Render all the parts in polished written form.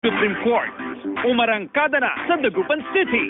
Supreme Court, umarangkada na sa Dagupan City.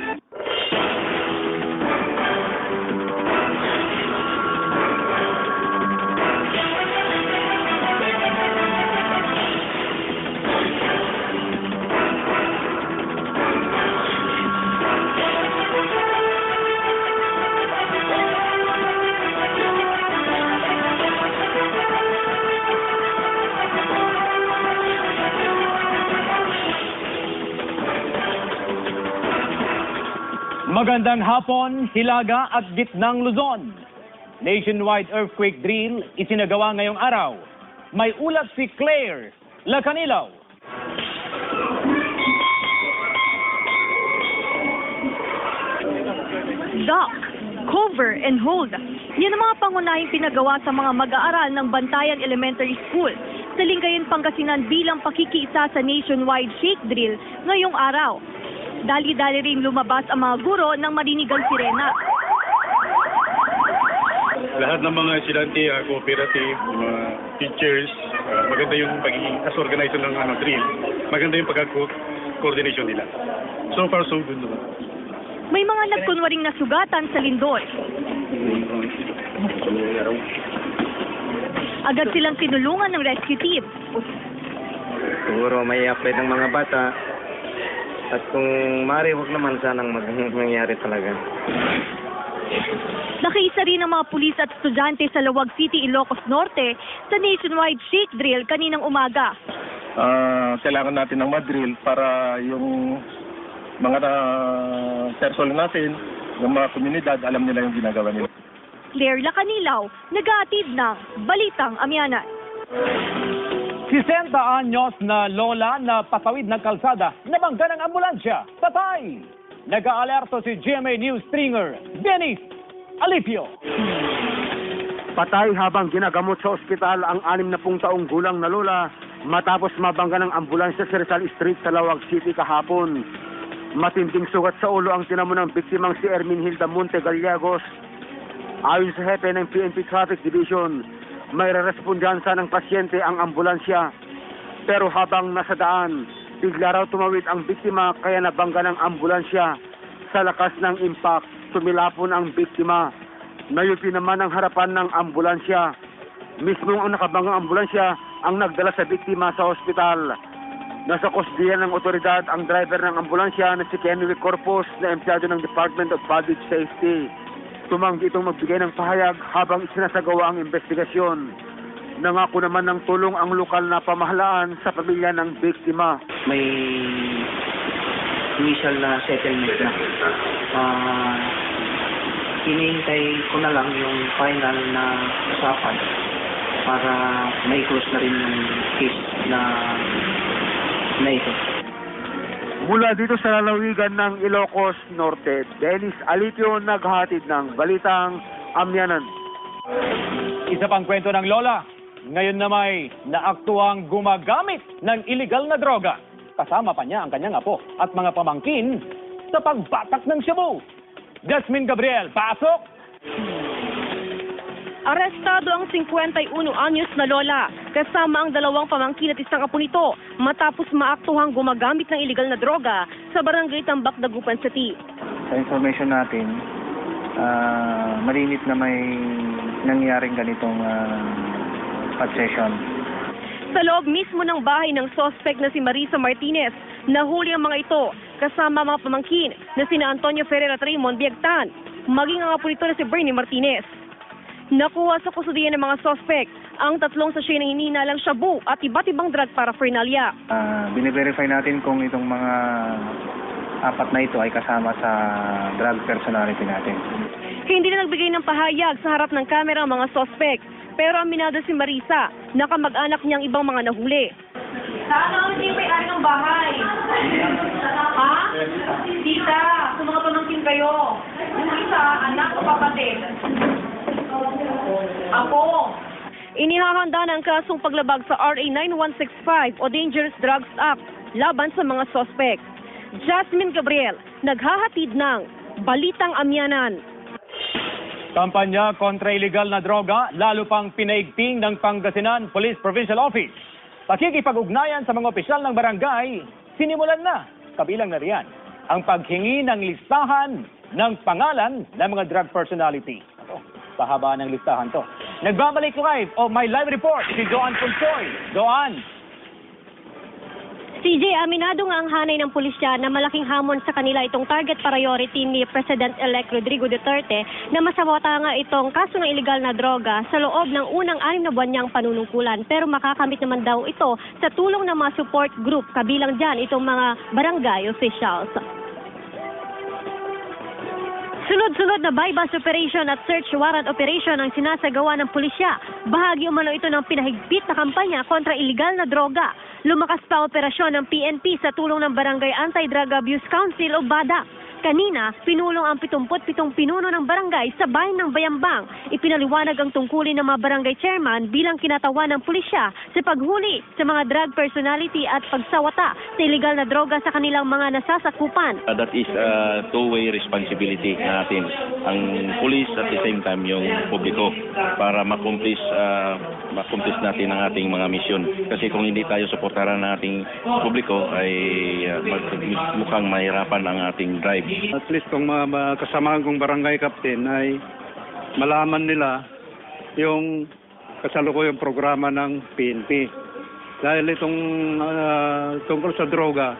Magandang hapon, Hilaga at Gitnang Luzon. Nationwide earthquake drill isinagawa ngayong araw. May ulat si Claire Lacanilaw. Duck, cover, and hold. Yan ang mga pangunahing pinagawa sa mga mag-aaral ng Bantayan Elementary School sa Lingayen, Pangasinan bilang pakikiisa sa nationwide shake drill ngayong araw. Dali-dali rin lumabas ang mga guro ng marinigang sirena. Lahat ng mga estudyante, cooperative, mga teachers, maganda yung pagiging as organizer ng drill. Maganda yung pagka-coordination nila. So far, so good naman. May mga nagkunwaring nasugatan sa lindol. Agad silang tinulungan ng rescue team. Siguro may apply ng mga bata. At kung maaari, huwag naman sanang mangyari talaga. Nakiisa rin ang mga pulis at estudyante sa Lawag City, Ilocos Norte sa nationwide shake drill kaninang umaga. Kailangan natin ng madrill para yung mga personnel natin, yung mga komunidad, alam nila yung ginagawa nila. Claire Lacanilaw, nag-aatid ng Balitang Amyanan. 60 anyos na lola na patawid ng kalsada, nabangga ng ambulansya, patay! Nag-aalerto si GMA News stringer, Dennis Alipio. Patay habang ginagamot sa ospital ang 60 taong gulang na lola matapos mabangga ng ambulansya sa Rizal Street sa Lawag City kahapon. Matinding sugat sa ulo ang tinamo ng biktimang si Ermin Hilda Monte Gallegos. Ayon sa hepe ng PNP Traffic Division, may respondansa ng pasyente ang ambulansya. Pero habang nasa daan, bigla raw tumawid ang biktima kaya nabangga ng ambulansya. Sa lakas ng impact, tumilapon ang biktima. Nayupi naman ang harapan ng ambulansya. Mismong ang nakabanggang ambulansya ang nagdala sa biktima sa ospital. Nasa kusdiyan ng otoridad ang driver ng ambulansya na si Kenny Corpus na empleyado ng Department of Public Safety. Tumanggi itong magbigay ng pahayag habang isinasagawa ang investigasyon. Nangako naman ng tulong ang lokal na pamahalaan sa pamilya ng biktima. May initial na settlement na. Hinihintay ko na lang yung final na usapan para may close na rin yung case na ito. Mula dito sa lalawigan ng Ilocos Norte, Dennis Alipio, naghatid ng Balitang Amyanan. Isa pang kwento ng lola, ngayon na may naaktuang gumagamit ng illegal na droga. Kasama pa niya ang kanyang apo at mga pamangkin sa pagbatak ng shabu. Jasmine Gabriel, pasok! Arestado ang 51 anyos na lola kasama ang 2 pamangkin at isang apo nito matapos maaktuhang gumagamit ng illegal na droga sa barangay Tambak, Dagupan City. Sa information natin, malinit na may nangyaring ganitong possession. Sa loob mismo ng bahay ng suspect na si Marisa Martinez, nahuli ang mga ito kasama mga pamangkin na sina Antonio Ferrer at Raymond Biagtan, maging ang apo nito na si Bernie Martinez. Nakuha sa kusudian ng mga suspect ang 3 sachet ng hinihinalang shabu at iba't ibang drug paraphernalia. Bine-verify natin kung itong mga 4 na ito ay kasama sa drug personality natin. Hindi na nagbigay ng pahayag sa harap ng kamera ang mga suspect, pero aminado si Marisa na kamag-anak niyang ibang mga nahuli. Saan ang may-ari ng bahay? Ha? Tita, kung mga pamangkin kayo. Yung isa, anak o kapatid? Ako. Inihahanda na ang kasong paglabag sa RA 9165 o Dangerous Drugs Act laban sa mga suspect. Jasmine Gabriel, naghahatid ng Balitang Amyanan. Kampanya kontra illegal na droga, lalo pang pinaigting ng Pangasinan Police Provincial Office. Pakikipag-ugnayan sa mga opisyal ng barangay sinimulan na. Kabilang na riyan ang paghingi ng listahan ng pangalan ng mga drug personality. Ito, pahaba ng listahan to. Nagbabalik live o my live report si Joan Punsoy. Joan! CJ, aminado nga ang hanay ng pulisya na malaking hamon sa kanila itong target priority ni President-elect Rodrigo Duterte na masawata nga itong kaso ng iligal na droga sa loob ng unang 6 na buwan niyang panunungkulan. Pero makakamit naman daw ito sa tulong ng mga support group, kabilang dyan itong mga barangay officials. Sunod-sunod na bypass operation at search warrant operation ang sinasagawa ng pulisya. Bahagi umano ito ng pinahigpit na kampanya kontra iligal na droga. Lumakas pa ang operasyon ng PNP sa tulong ng Barangay Anti-Drug Abuse Council o BADA. Kanina, pinulong ang 77 pinuno ng barangay sa bayan ng Bayambang. Ipinaliwanag ang tungkulin ng mga barangay chairman bilang kinatawan ng pulisya sa paghuli sa mga drug personality at pagsawata sa iligal na droga sa kanilang mga nasasakupan. That is a two-way responsibility natin. Ang police at the same time yung publiko para makumplis natin ang ating mga misyon. Kasi kung hindi tayo suportahan ng ating publiko ay mukhang mahirapan ang ating drive. At least kung mga kasamahan kong barangay captain ay malaman nila yung kasalukuyang programa ng PNP. Dahil itong tungkol sa droga,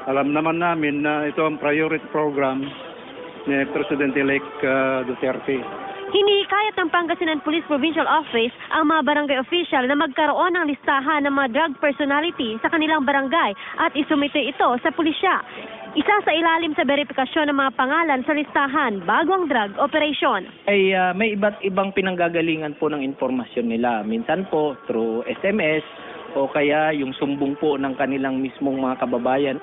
alam naman namin na ito ang priority program ni President-elect Duterte. Hinihikayat ng Pangasinan Police Provincial Office ang mga barangay official na magkaroon ng listahan ng mga drug personality sa kanilang barangay at isumite ito sa pulisya. Isa sa ilalim sa verifikasyon ng mga pangalan sa listahan bago ang drug operation. Ay may iba't ibang pinanggagalingan po ng informasyon nila. Minsan po through SMS o kaya yung sumbong po ng kanilang mismong mga kababayan.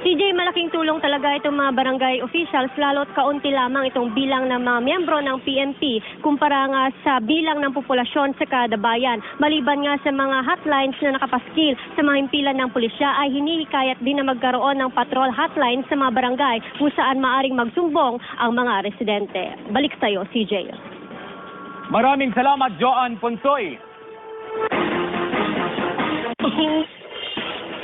CJ, malaking tulong talaga itong mga barangay officials, lalo't kaunti lamang itong bilang ng mga miyembro ng PNP kumpara nga sa bilang ng populasyon sa kada bayan. Maliban nga sa mga hotlines na nakapaskil sa mga himpilan ng pulisya, ay hinihikayat din na magkaroon ng patrol hotline sa mga barangay kung saan maaring magsumbong ang mga residente. Balik sa'yo, CJ. Maraming salamat, Joan Punsoy.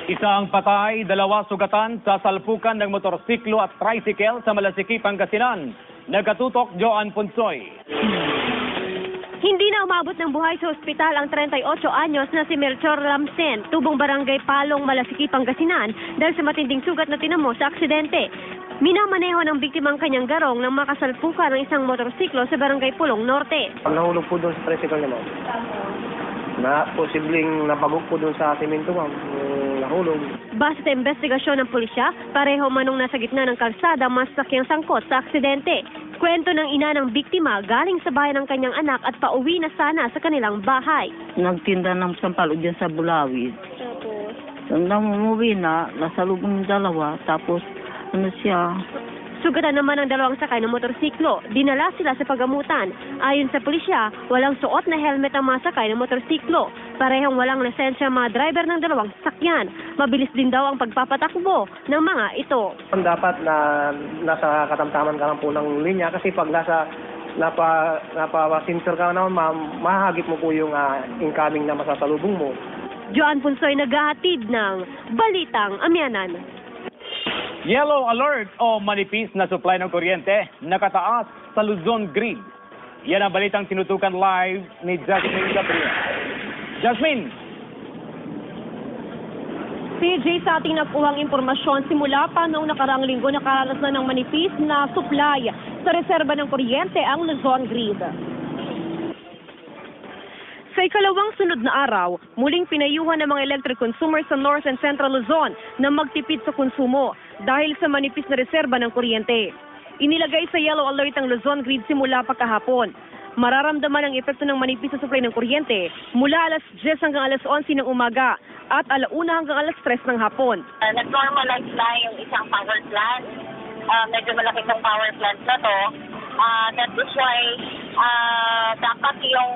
Isang patay, 2 sugatan sa salpukan ng motorsiklo at tricycle sa Malasiki, Pangasinan. Nagkatutok, Joan Punsoy. Hindi na umabot ng buhay sa ospital ang 38 anyos na si Melchor Lamsen, tubong barangay Palong, Malasiki, Pangasinan dahil sa matinding sugat na tinamo sa aksidente. Minamaneho ng biktimang kanyang garong nang makasalpukan ng isang motorsiklo sa barangay Pulong Norte. Nahulog po doon sa tricycle niya, ma'am. Na posibleng napagok po doon sa simento, ma'am. Nahulog. Base sa investigasyon ng pulisya, pareho manong nasa gitna ng kalsada ang masasakyang sangkot sa aksidente. Kwento ng ina ng biktima, galing sa bahay ng kanyang anak at pauwi na sana sa kanilang bahay. Nagtinda ng sampalo dyan sa Bulawid. Tapos? Nang umuwi na, nasa lubong yung dalawa, tapos ano siya, Sugatan naman ang 2 sakay ng motorsiklo. Dinala sila sa pagamutan. Ayon sa pulisya, walang suot na helmet ang mga sakay ng motorsiklo. Parehong walang lisensya ang mga driver ng 2 sasakyan. Mabilis din daw ang pagpapatakbo ng mga ito. Dapat na nasa katamtaman ka lang po ng linya kasi pag napa-sensor ka naman, ma'am, mahagip mo po yung incoming na masasalubong mo. Joan Punsoy naghahatid ng Balitang Amyanan. Yellow alert o manipis na supply ng kuryente nakataas sa Luzon Grid. Yan ang balitang tinutukan live ni Jasmine Gabriel. Jasmine! CJ, sa ating nakuhang impormasyon, simula pa noong nakaraang linggo nakaranas na ng manipis na supply sa reserba ng kuryente ang Luzon Grid. Sa ikalawang sunod na araw, muling pinayuhan ng mga electric consumers sa North and Central Luzon na magtipid sa konsumo dahil sa manipis na reserba ng kuryente. Inilagay sa yellow alert ang Luzon Grid simula pa kahapon. Mararamdaman ang epekto ng manipis na supply ng kuryente mula alas 10 hanggang alas 11 ng umaga at alauna hanggang alas 3 ng hapon. Nag-normalize na yung isang power plant. Medyo malaki ng power plant na to. That is why dapat yung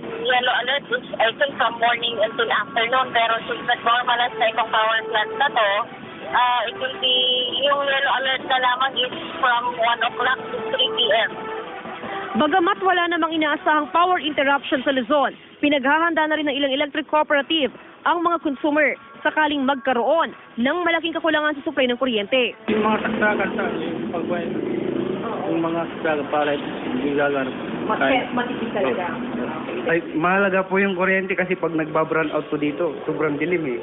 yellow alert is I think from morning until afternoon. Pero since nag-normalize na itong power plant na to, it will be, yung yellow alert na lamang is from 1 o'clock to 3 p.m. Bagamat wala namang inaasahang power interruption sa Luzon, pinaghahanda na rin ng ilang electric cooperative ang mga consumer sakaling magkaroon ng malaking kakulangan sa supply ng kuryente. Yung mga saksakan sa pagbayad, yung mga saksakan para hindi gagar. Matipid talaga. Ay, mahalaga po yung kuryente kasi pag nagba-brown out po dito, sobrang dilim eh.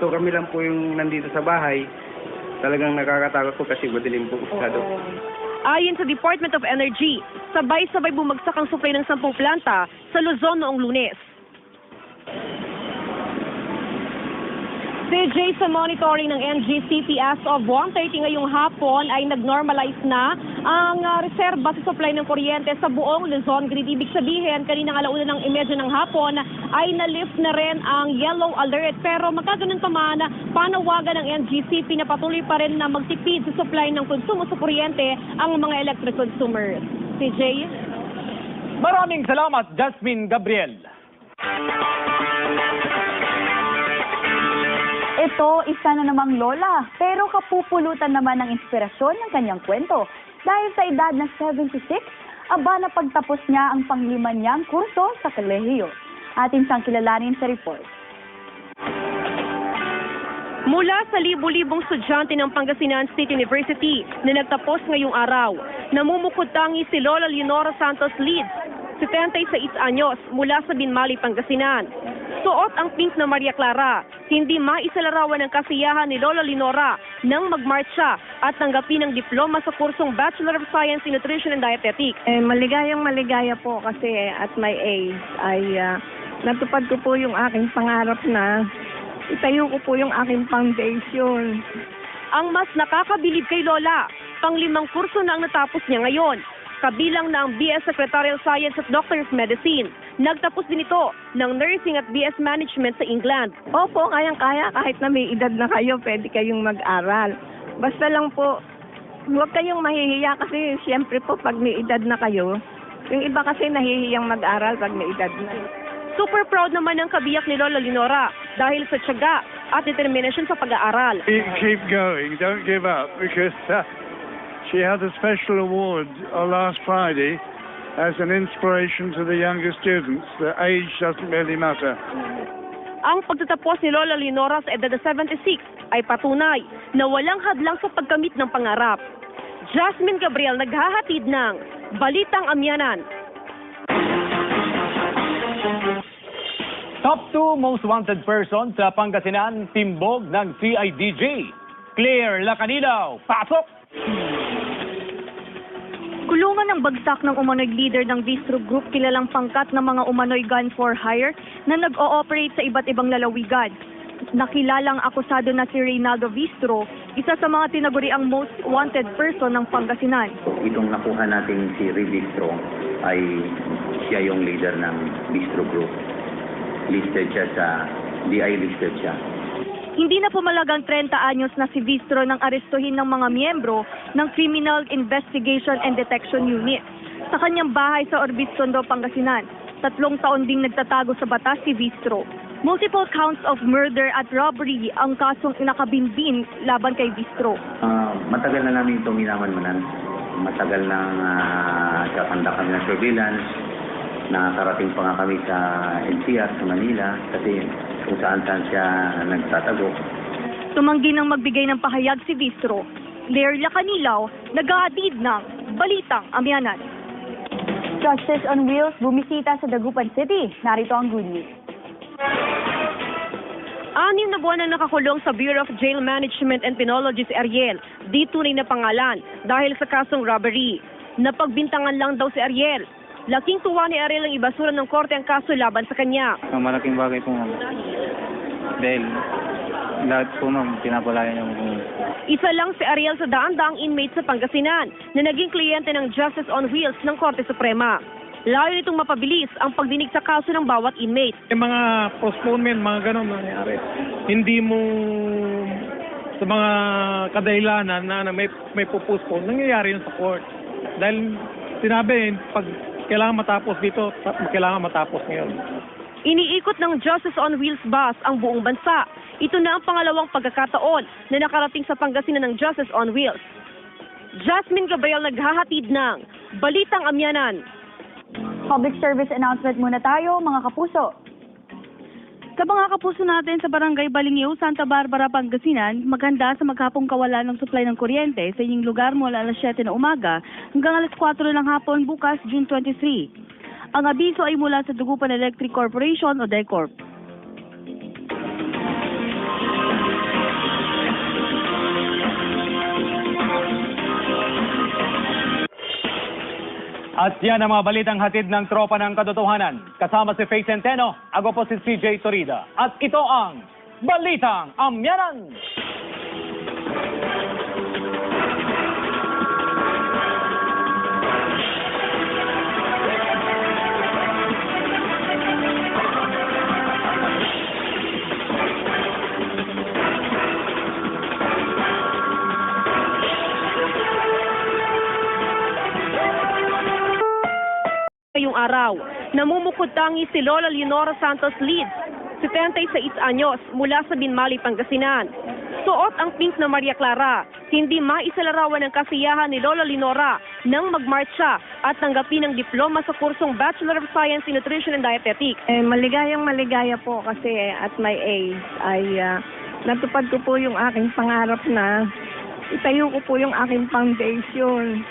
So kami lang po yung nandito sa bahay, talagang nakakatakot po kasi madilim po masyado. Ayon sa Department of Energy, sabay-sabay bumagsak ang supply ng 10 planta sa Luzon noong Lunes. CJ, sa monitoring ng NGCP as of 1:30 ngayong hapon ay nag-normalize na ang reserba sa supply ng kuryente sa buong Luzon Grid. Ibig sabihin, kaninang alauna ng 12 ng hapon ay na-lift na rin ang yellow alert. Pero magkaganon pa man, panawagan ng NGCP na patuloy pa rin na magtipid sa supply ng konsumo sa kuryente ang mga electric consumers. CJ? Maraming salamat, Jasmine Gabriel. Ito, isa na namang lola, pero kapupulutan naman ng inspirasyon ng kanyang kwento. Dahil sa edad na 76, aba na pagtapos niya ang panglima niyang kurso sa kolehiyo. Atin siyang kilalanin sa report. Mula sa libu-libong estudyante ng Pangasinan State University na nagtapos ngayong araw, namumukod-tangi si Lola Leonora Santos Leeds, 76 anyos, mula sa Binmali, Pangasinan. Suot ang pink na Maria Clara, hindi maisalarawan ng kasiyahan ni Lola Leonora nang magmarcha at tanggapin ang diploma sa kursong Bachelor of Science in Nutrition and Dietetics. Maligayang-maligaya po kasi at my age ay natupad ko po yung aking pangarap na itayo ko po yung aking foundation. Ang mas nakakabilib kay Lola, pang-5 kurso na ang natapos niya ngayon. Kabilang na ang BS Secretarial Science at Doctor of Medicine. Nagtapos din ito ng Nursing at BS Management sa England. Opo, kayang-kaya kahit na may edad na kayo, pwede kayong mag-aral. Basta lang po, huwag kayong mahihiya kasi siyempre po pag may edad na kayo, yung iba kasi nahihiyang mag-aral pag may edad na. Super proud naman ang kabiyak ni Lola Leonora dahil sa tiyaga at determination sa pag-aaral. Keep going, don't give up, because she had a special award last Friday as an inspiration to the younger students. The age doesn't really matter. Ang pagtatapos ni Lola Leonora sa edad na 76 ay patunay na walang hadlang sa pagkamit ng pangarap. Jasmine Gabriel naghahatid ng Balitang Amyanan. Top 2 most wanted person sa Pangasinan, timbog ng CIDJ. Claire Lacanilaw, pasok! Kulungan ng bagsak ng umano'y leader ng Bistro Group, kilalang pangkat ng mga umano'y gun for hire na nag-ooperate sa iba't ibang lalawigan. Nakilalang akusado na si Reynaldo Bistro, isa sa mga tinaguriang most wanted person ng Pangasinan. Itong nakuha natin si Ray Bistro ay siya yung leader ng Bistro Group. Listed siya sa DI, listed siya. Hindi na pumalagang 30 anyos na si Bistro nang arestuhin ng mga miyembro ng Criminal Investigation and Detection Unit sa kanyang bahay sa Orbis-Tondo, Pangasinan. 3 taon ding nagtatago sa batas si Bistro. Multiple counts of murder at robbery ang kasong inakabinbin laban kay Bistro. Matagal na namin itong minaman-manan. Matagal na kakanda kami ng surveillance. Nakarating pa nga kami sa NCR sa Manila kasi kung saan-saan siya nagtatago. Tumanggi nang magbigay ng pahayag si Bistro. Claire Lacanilaw, nag-aatid ng Balitang Amyanan. Justice on Wheels bumisita sa Dagupan City. Narito ang good news. 6 na buwan na nakakulong sa Bureau of Jail Management and Penology si Ariel, di tunay na pangalan dahil sa kasong robbery. Napagbintangan lang daw si Ariel. Laking tuwa ni Ariel ang ibasura ng korte ang kaso laban sa kanya. Ang malaking bagay po, ma'am. Dahil lahat po, ma'am, pinapalaya niya po. Isa lang si Ariel sa daan-daang inmate sa Pangasinan na naging kliyente ng Justice on Wheels ng Korte Suprema. Layo nitong mapabilis ang pagdinig sa kaso ng bawat inmate. Yung mga postponement, mga ganun nangyari. Hindi mo sa mga kadahilanan na may postpone, nangyayari yun sa court. Dahil sinabi, pag kailangan matapos dito, kailangan matapos ngayon. Iniikot ng Justice on Wheels bus ang buong bansa. Ito na ang pangalawang pagkakataon na nakarating sa Pangasinan ng Justice on Wheels. Jasmine Gabriel naghahatid ng Balitang Amyanan. Public service announcement muna tayo, mga kapuso. Sa mga kapuso natin sa Barangay Balingiw, Santa Barbara, Pangasinan, maganda sa maghapong kawalan ng supply ng kuryente sa inyong lugar mula alas 7 na umaga hanggang alas 4 ng hapon bukas, June 23. Ang abiso ay mula sa Dagupan Electric Corporation o DECORP. At yan ang mga balitang hatid ng tropa ng katotohanan. Kasama si Faye Centeno, ako po si CJ Torida. At ito ang Balitang Amyanan! Ngayong araw, namumukod tangi si Lola Leonora Santos Leeds, 76 anyos, mula sa Binmali, Pangasinan. Suot ang pink na Maria Clara, hindi maisalarawan ng kasiyahan ni Lola Leonora nang magmarcha at tanggapin ng diploma sa kursong Bachelor of Science in Nutrition and Dietetics. Maligayang maligaya po kasi at my age ay natupad ko po yung aking pangarap na itayo ko po yung aking foundation.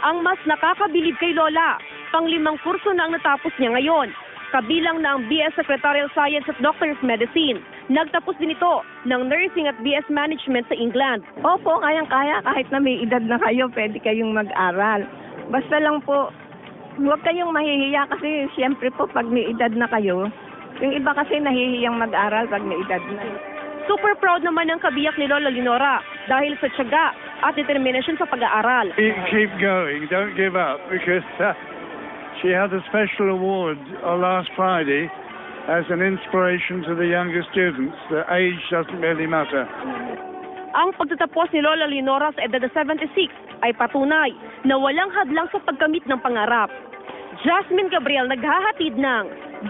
Ang mas nakakabilib kay Lola, pang-5 kurso na ang natapos niya ngayon. Kabilang na ang BS Secretarial Science at Doctor's Medicine. Nagtapos din ito ng Nursing at BS Management sa England. Opo, kayang-kaya kahit na may edad na kayo, pwede kayong mag-aral. Basta lang po, huwag kayong mahihiya kasi siyempre po pag may edad na kayo, yung iba kasi nahihiyang mag-aral pag may edad na. Super proud naman ang kabiyak ni Lola Leonora dahil sa tiyaga at determinasyon sa pag-aaral. Keep going, don't give up, because she had a special award last Friday as an inspiration to the younger students. The age doesn't really matter. Ang pagtatapos ni Lola Leonora sa edad na 76 ay patunay na walang hadlang sa pagkamit ng pangarap. Jasmine Gabriel naghahatid ng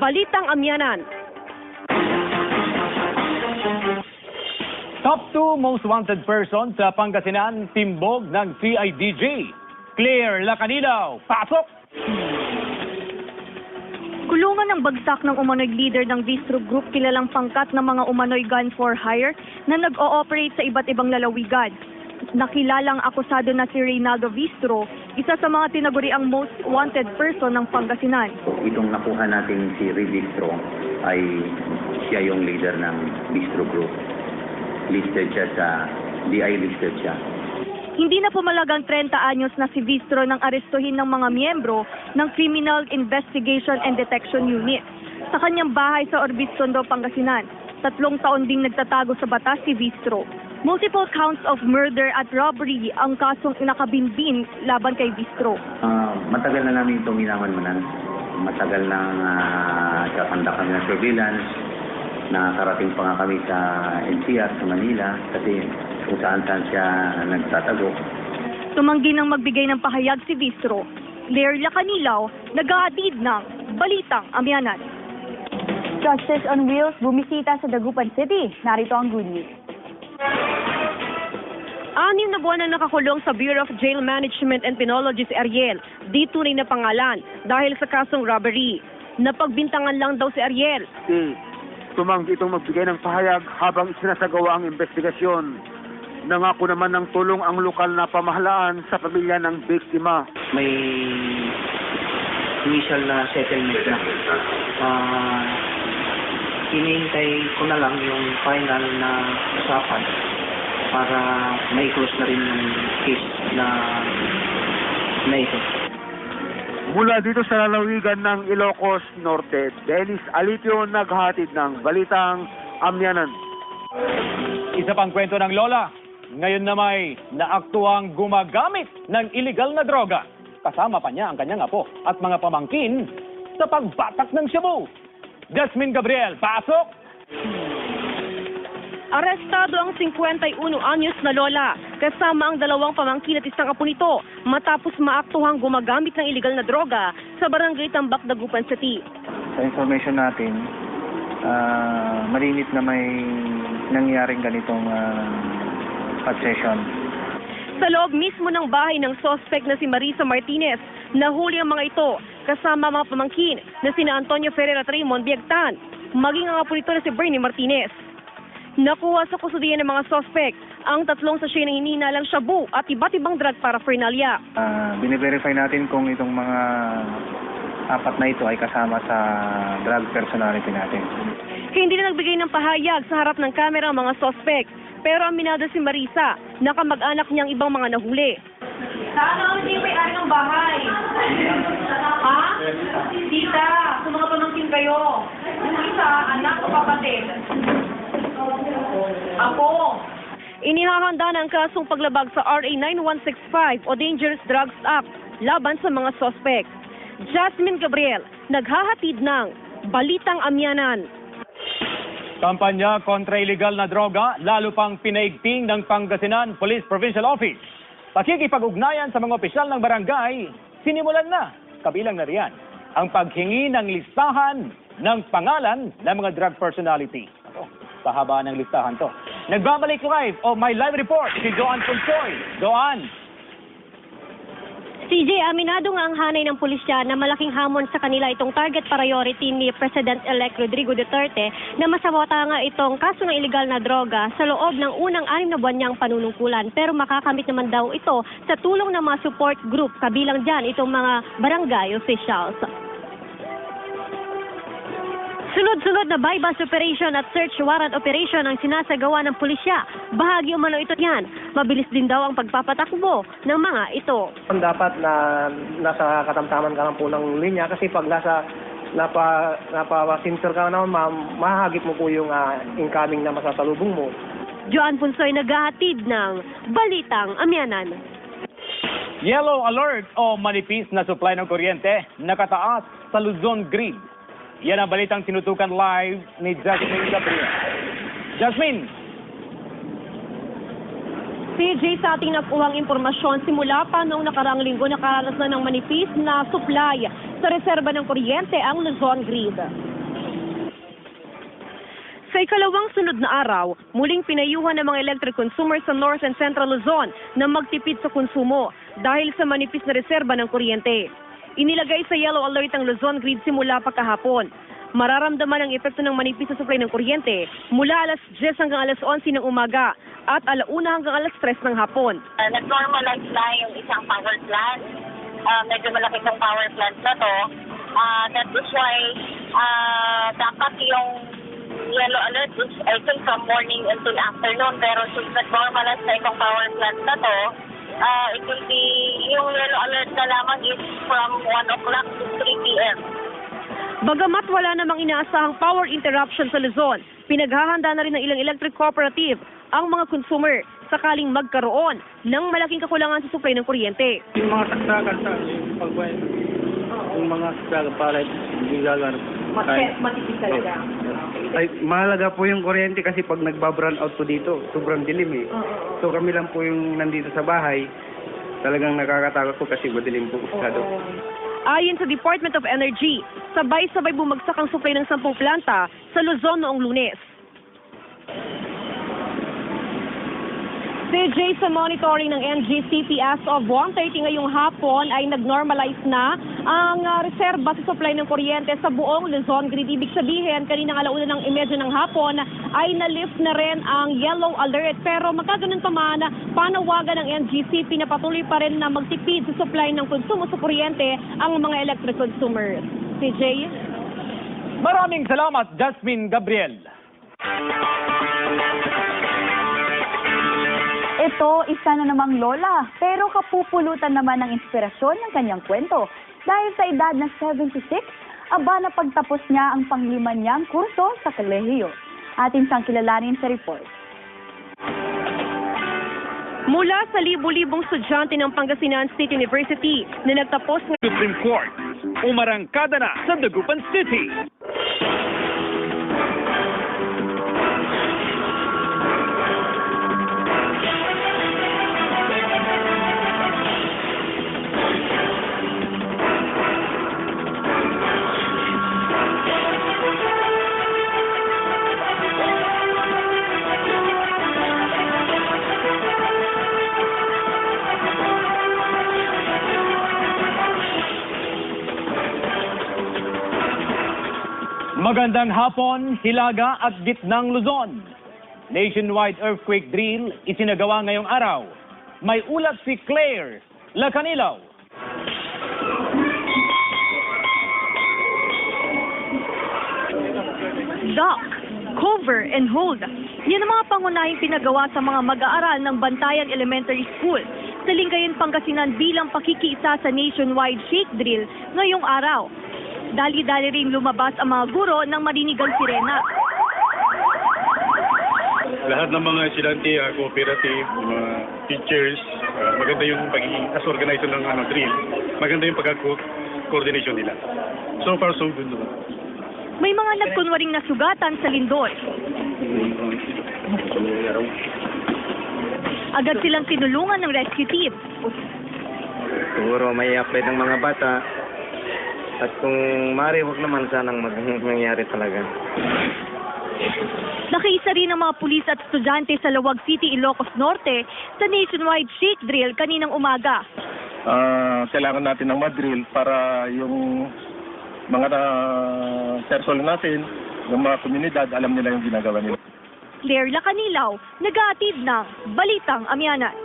Balitang Amyanan. Top 2 most wanted person sa Pangasinan, timbog ng CIDJ. Claire Lacanilaw, pasok! Kulungan ng bagsak ng umano'y leader ng Bistro Group, kilalang pangkat ng mga umano'y gun for hire na nag-ooperate sa iba't ibang lalawigan. Nakilalang akusado na si Reynaldo Bistro, isa sa mga tinaguriang most wanted person ng Pangasinan. Itong nakuha natin si Ray Bistro ay siya yung leader ng Bistro Group. Listed siya sa DI, listed siya. Hindi na pumalagang 30 anyos na si Bistro nang arestuhin ng mga miyembro ng Criminal Investigation and Detection Unit sa kanyang bahay sa Orbistondo, Pangasinan. 3 taon ding nagtatago sa batas si Bistro. Multiple counts of murder at robbery ang kasong inakabinbin laban kay Bistro. Matagal na namin itong minaman-manan. Matagal na kakanda kami ng surveillance. Nakarating pa nga kami sa NCR sa Manila kasi kung saan-saan siya nagtatago. Tumanggi ng magbigay ng pahayag si Bistro. Claire Lacanilaw, nag-aatid ng Balitang Amyanan. Justice on Wheels bumisita sa Dagupan City. Narito ang good news. 6 na buwan na nakakulong sa Bureau of Jail Management and Penology si Ariel, di tunay na pangalan dahil sa kasong robbery. Napagbintangan lang daw si Ariel. Tumanggi itong magbigay ng pahayag habang sinasagawa ang investigasyon. Nangako naman ng tulong ang lokal na pamahalaan sa pamilya ng biktima. May initial na settlement na. Hinihintay ko na lang yung final na usapan para ma-close na rin yung case na ito. Mula dito sa lalawigan ng Ilocos Norte, Dennis Alitio naghatid ng Balitang Amyanan. Isa pang kwento ng Lola, ngayon na may naaktuang gumagamit ng iligal na droga. Kasama pa niya ang kanyang apo at mga pamangkin sa pagbatak ng shabu. Jasmine Gabriel, pasok! Arestado ang 51 anyos na lola kasama ang 2 pamangkin at isang apo nito matapos maaktuhang gumagamit ng iligal na droga sa Barangay Tambak, Dagupan City. Sa information natin, malinit na may nangyaring ganitong possession. Sa loob mismo ng bahay ng suspect na si Marisa Martinez, nahuli ang mga ito kasama mga pamangkin na sina Antonio Ferrer at Raymond Biagtan. maging ang apo nito na si Bernie Martinez. Nakuha sa kustudiya ng mga suspect ang 3 sachet ng hinihinalang shabu at iba't ibang drug paraphernalia. Bine-verify natin kung itong mga 4 na ito ay kasama sa drug personality natin. Hindi na nagbigay ng pahayag sa harap ng kamera ang mga suspect, pero aminado si Marisa na kamag-anak niyang ibang mga nahuli. Saan ang hindi may-ari ng bahay? Ha? Tita, sa mga pamangkin kayo. Yung isa, anak o kapatid? Apo. Inihahanda na ang kasong paglabag sa RA 9165 o Dangerous Drugs Act laban sa mga suspect. Jasmine Gabriel, naghahatid ng Balitang Amyanan. Kampanya kontra illegal na droga, lalo pang pinaigting ng Pangasinan Police Provincial Office. Pakikipag-ugnayan sa mga opisyal ng barangay, sinimulan na. Kabilang na riyan ang paghingi ng listahan ng pangalan ng mga drug personality. Pahaba ng listahan to. Nagbabalik live o may live report si Joan Punsoy. Joan! CJ, aminado nga ang hanay ng pulisya na malaking hamon sa kanila itong target priority ni President-elect Rodrigo Duterte na masawata nga itong kaso ng illegal na droga sa loob ng unang 6 na buwan niyang panunungkulan. Pero makakamit naman daw ito sa tulong ng mga support group, kabilang dyan itong mga barangay officials. Sunod-sunod na bypass operation at search warrant operation ang sinasagawa ng pulisya. Bahagi umano ito yan. Mabilis din daw ang pagpapatakbo ng mga ito. Dapat na nasa katamtaman ka lang po ng linya kasi pag napa-sensor ka naman, mahagip mo po yung incoming na masasalubong mo. Joan Punsoy, naghahatid ng Balitang Amyanan. Yellow alert o manipis na supply ng kuryente nakataas sa Luzon Grid. Yan ang balitang tinutukan live ni Jasmine Gabriel. Jasmine! CJ, sa ating nakuhang impormasyon, simula pa noong nakaraang linggo nakaranas na ng manipis na supply sa reserba ng kuryente ang Luzon Grid. Sa ikalawang sunod na araw, muling pinayuhan ng mga electric consumers sa North and Central Luzon na magtipid sa konsumo dahil sa manipis na reserba ng kuryente. Inilagay sa yellow alert ang Luzon Grid simula pa kahapon. Mararamdaman ang epekto ng manipis na supply ng kuryente mula alas 10 hanggang alas 11 ng umaga at 1:00 hanggang alas 3 ng hapon. Nag-normalize na yung isang power plant. Medyo malaki itong power plant na to. That is why dapat yung yellow alert is I think from morning until afternoon. Pero since nag-normalize na itong power plant na to, it will be, yung yellow alert na lamang is from 1 o'clock to 3 p.m. Bagamat wala namang inaasahang power interruption sa Luzon, pinaghahanda na rin ng ilang electric cooperative ang mga consumer sakaling magkaroon ng malaking kakulangan sa supply ng kuryente. Yung mga saksakan sa pagbayad, yung mga saksakan para hindi gagawin. Matipid talaga. Ay, mahalaga po yung kuryente kasi pag nagba-brown out po dito, sobrang dilim eh. So kami lang po yung nandito sa bahay, talagang nakakatakot po kasi madilim po masyado. Ayon sa Department of Energy, sabay-sabay bumagsak ang supply ng 10 planta sa Luzon noong Lunes. CJ, sa monitoring ng NGCP as of 1:30 ngayong hapon ay nag-normalize na ang reserba sa supply ng kuryente sa buong Luzon Grid. Ibig sabihin, kaninang 1:30 ng hapon ay na-lift na rin ang yellow alert. Pero magkaganon pa man, panawagan ng NGCP na patuloy pa rin na magtipid sa supply ng konsumo sa kuryente ang mga electric consumers. CJ? Maraming salamat, Jasmine Gabriel. Ito, isa na namang lola, pero kapupulutan naman ng inspirasyon ng kanyang kwento. Dahil sa edad na 76, aba na pagtapos niya ang panglima niyang kurso sa kolehiyo. Atin siyang kilalanin sa report. Mula sa libu-libong estudyante ng Pangasinan State University na nagtapos ng Supreme Court, umarangkada na sa Dagupan City. Magandang hapon, Hilaga at Gitnang Luzon. Nationwide earthquake drill isinagawa ngayong araw. May ulat si Claire Lacanilaw. Duck, cover, and hold. Yan ang mga pangunahing pinagawa sa mga mag-aaral ng Bantayan Elementary School sa Lingayen, Pangasinan bilang pakikiisa sa nationwide shake drill ngayong araw. Dali-dali ring lumabas ang mga guro ng marinigang sirena. Lahat ng mga estudyante, cooperative, mga teachers, maganda yung pagiging as organizer ng drill. Maganda yung pagka-coordination nila. So far, so good naman. May mga nagkunwaring nasugatan sa lindol. Agad silang tinulungan ng rescue team. Siguro may apply ng mga bata. At kung maaari, huwag naman sanang mangyari talaga. Nakiisa rin ang mga pulis at estudyante sa Lawag City, Ilocos Norte sa nationwide shake drill kaninang umaga. Kailangan natin ng madrill para yung mga personnel natin, yung mga komunidad, alam nila yung ginagawa nila. Claire Lacanilaw, nag-aatid ng Balitang Amyanan.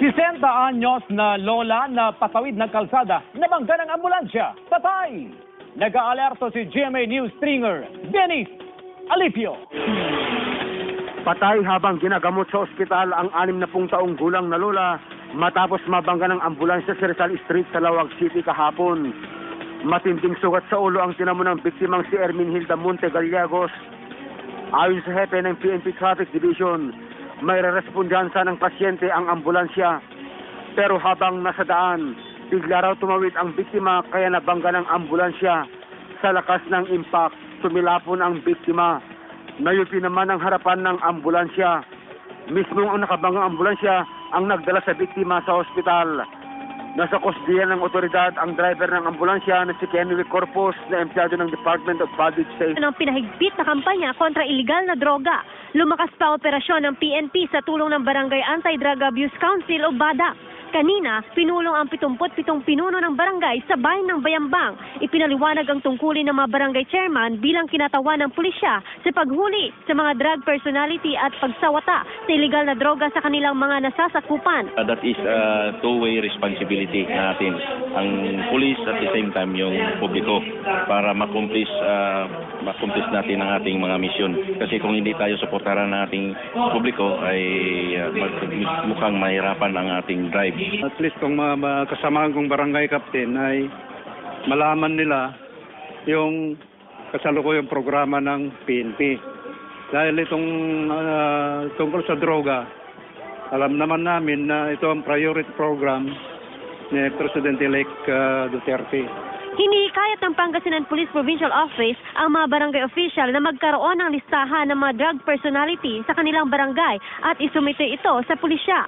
60 anyos na lola na patawid ng kalsada, nabangga ng ambulansya, patay! Nag-aalerto si GMA News stringer Dennis Alipio. Patay habang ginagamot sa ospital ang 60 taong gulang na lola matapos mabangga ng ambulansya sa Rizal Street sa Lawag City kahapon. Matinding sugat sa ulo ang tinamo ng biktimang si Erminhilda Monte Gallegos. Ayon sa hepe ng PNP Traffic Division, may respondansa ng pasyente ang ambulansya. Pero habang nasa daan, bigla raw tumawid ang biktima kaya nabangga ng ambulansya. Sa lakas ng impact, tumilapon ang biktima. Nayupi naman ang harapan ng ambulansya. Mismo ang nakabanggang ambulansya ang nagdala sa biktima sa ospital. Nasa kusdiyan ng otoridad ang driver ng ambulansya na si Kenny Corpus na empleyado ng Department of Public Safety. Ng pinahigpit na kampanya kontra iligal na droga. Lumakas pa operasyon ng PNP sa tulong ng Barangay Anti-Drug Abuse Council o BADA. Kanina, pinulong ang 77 pinuno ng barangay sa bayan ng Bayambang. Ipinaliwanag ang tungkulin ng mga barangay chairman bilang kinatawan ng pulisya sa paghuli sa mga drug personality at pagsawata sa iligal na droga sa kanilang mga nasasakupan. That is a two-way responsibility natin. Ang police at the same time yung publiko para makumplis natin ang ating mga misyon. Kasi kung hindi tayo suportaran ng ating publiko ay mukhang mahirapan ang ating drive. At least kung kasamahan kong barangay captain ay malaman nila yung kasalukuyang programa ng PNP. Dahil itong tungkol sa droga, alam naman namin na ito ang priority program ni President-elect Duterte. Hinihikayat ng Pangasinan Police Provincial Office ang mga barangay official na magkaroon ng listahan ng mga drug personality sa kanilang barangay at isumite ito sa pulisya.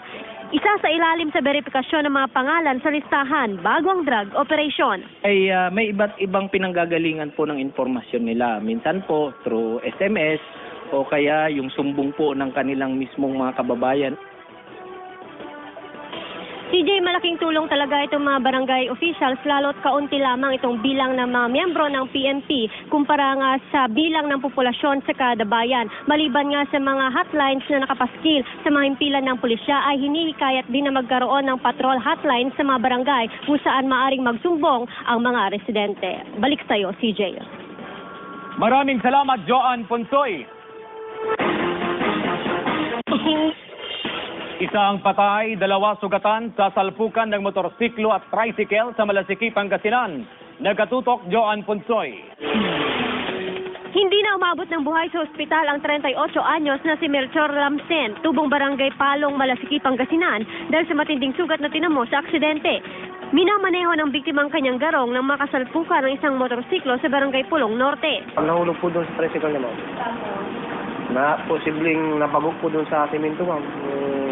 Isa sa ilalim sa verifikasyon ng mga pangalan sa listahan bago ang drug operation. Ay may iba't ibang pinanggagalingan po ng informasyon nila. Minsan po through SMS o kaya yung sumbong po ng kanilang mismong mga kababayan. CJ, malaking tulong talaga itong mga barangay officials, lalo't kaunti lamang itong bilang ng mga miyembro ng PNP kumpara nga sa bilang ng populasyon sa kada bayan. Maliban nga sa mga hotlines na nakapaskil sa mga himpilan ng pulisya, ay hinihikayat din na magkaroon ng patrol hotline sa mga barangay kung saan maaring magsumbong ang mga residente. Balik sa iyo, CJ. Maraming salamat, Joan Ponsoy. Isang patay, 2 sugatan sa salpukan ng motorsiklo at tricycle sa Malasiki, Pangasinan. Nagkatutok, Joan Ponsoy. Hindi na umabot ng buhay sa ospital ang 38 anyos na si Melchor Lamsen, tubong barangay Palong, Malasiki, Pangasinan, dahil sa matinding sugat na tinamo sa aksidente. Minamaneho ng biktimang kanyang garong nang makasalpukan ng isang motorsiklo sa barangay Pulong Norte. Nahulog po doon sa tricycle naman. Na posibleng napagok po doon sa semento, ma'am.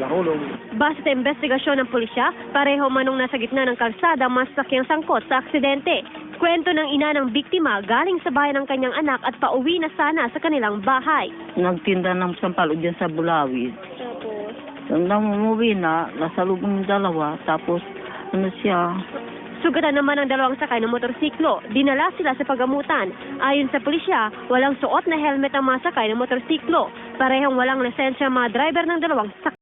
Nahulog. Base sa investigasyon ng pulisya, pareho manong nasa gitna ng kalsada ang masasakyang sangkot sa aksidente. Kwento ng ina ng biktima, galing sa bayan ng kanyang anak at pauwi na sana sa kanilang bahay. Nagtinda ng sampalo dyan sa Bulawid. Tapos? Nang umuwi na, nasa lubong yung dalawa, tapos ano siya, Sugatan naman ang dalawang sakay ng motorsiklo. Dinala sila sa pagamutan. Ayon sa pulisya, walang suot na helmet ang mga sakay ng motorsiklo. Parehong walang lisensya ang mga driver ng dalawang sakay.